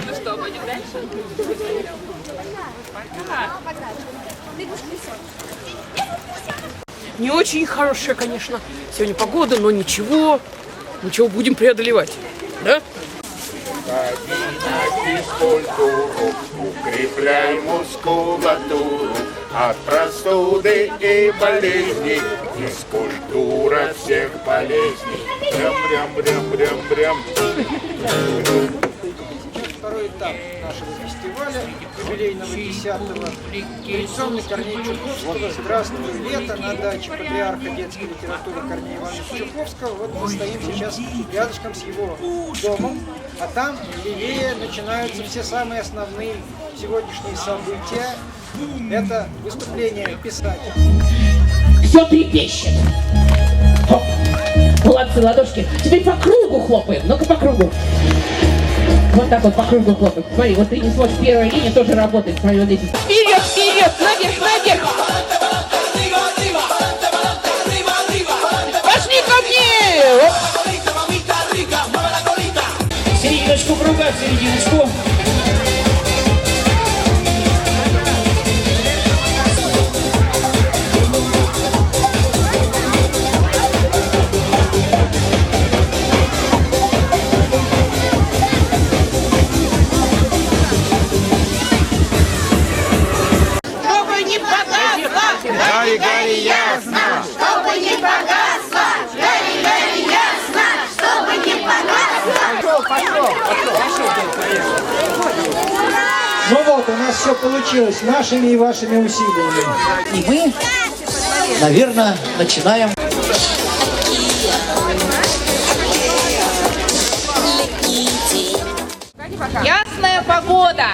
Ну что, пойдем дальше? Не очень хорошая, конечно, сегодня погода, но ничего, будем преодолевать, да? Физкультуру, укрепляй мускулатуру от простуды и болезней. Физкультура всех болезней. Брям-брям-брям-брям-брям. Второй этап нашего фестиваля, юбилейного 10-го. Традиционный Корней Чуковского «Здравствуй, лето» на даче патриарха детской литературы Корнея Ивановича Чуковского. Вот мы стоим сейчас рядышком с его домом, а там левее начинаются все самые основные сегодняшние события. Это выступление писателя. Все трепещет. Хоп. Молодцы, ладошки. Теперь по кругу хлопаем. Ну-ка по кругу. Вот так вот по кругу хлопаем. Смотри, вот ты не смотришь, первая линия тоже работает. Смотри, вот здесь. Вперед, вперед, наверх, наверх. Пошли ко мне. Оп. Серединочку круга, серединочку. Гори, ясно! Чтобы не погасло! Гори, ясно! Чтобы не погасло! Ну вот, у нас все получилось нашими и вашими усилиями. И мы, наверное, начинаем. Ясная погода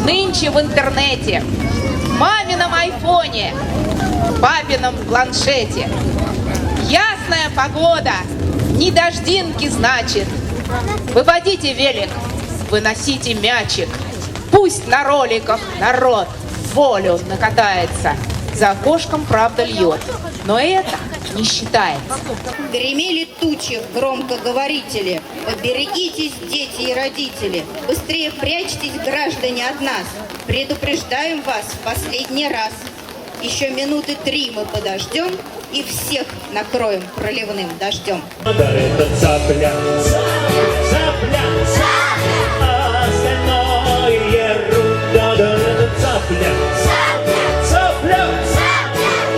нынче в интернете, в мамином айфоне, в папином планшете. Ясная погода, не дождинки, значит. Выводите велик, выносите мячик. Пусть на роликах народ волю накатается. За окошком правда льет, но это не считается. Гремели тучи громкоговорители. Поберегитесь, дети и родители. Быстрее прячьтесь, граждане, от нас. Предупреждаем вас в последний раз. Еще минуты 3 мы подождем и всех накроем проливным дождем. Это цапля, цапля, а остальное ерунда. Это цапля, цапля,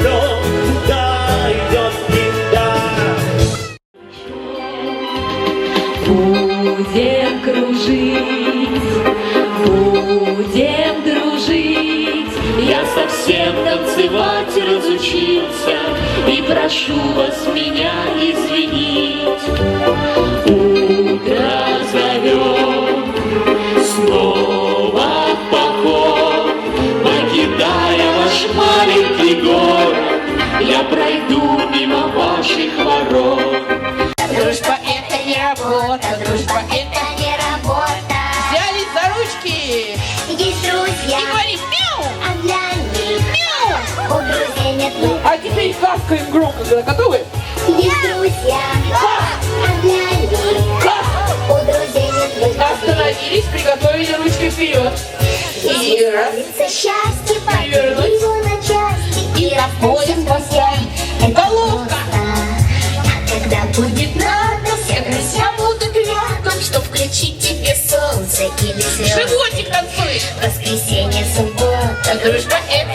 но туда идет беда. Будем кружить, будем дружить. Я совсем танцевать разучился, и прошу вас меня извинить. Утро зовет снова в поход, покидая ваш маленький город, я пройду мимо ваших ворот. Дружба это не работа, дружба это не работа. Взялись за ручки Есть друзья, и говорим мяу, а для них мяу. у друзей нет лука. А теперь каскаем громко, готовы? Есть друзья, а для них у друзей нет лука. Остановились, приготовили ручки вперед. И раз, Счастье перевернуть. поделить его на части и расходим по своим. Головка. А когда будет надо, все друзья будут рядом, что включить тебе солнце или звезды. Животик танцует. Воскресенье, суббота, Дружба это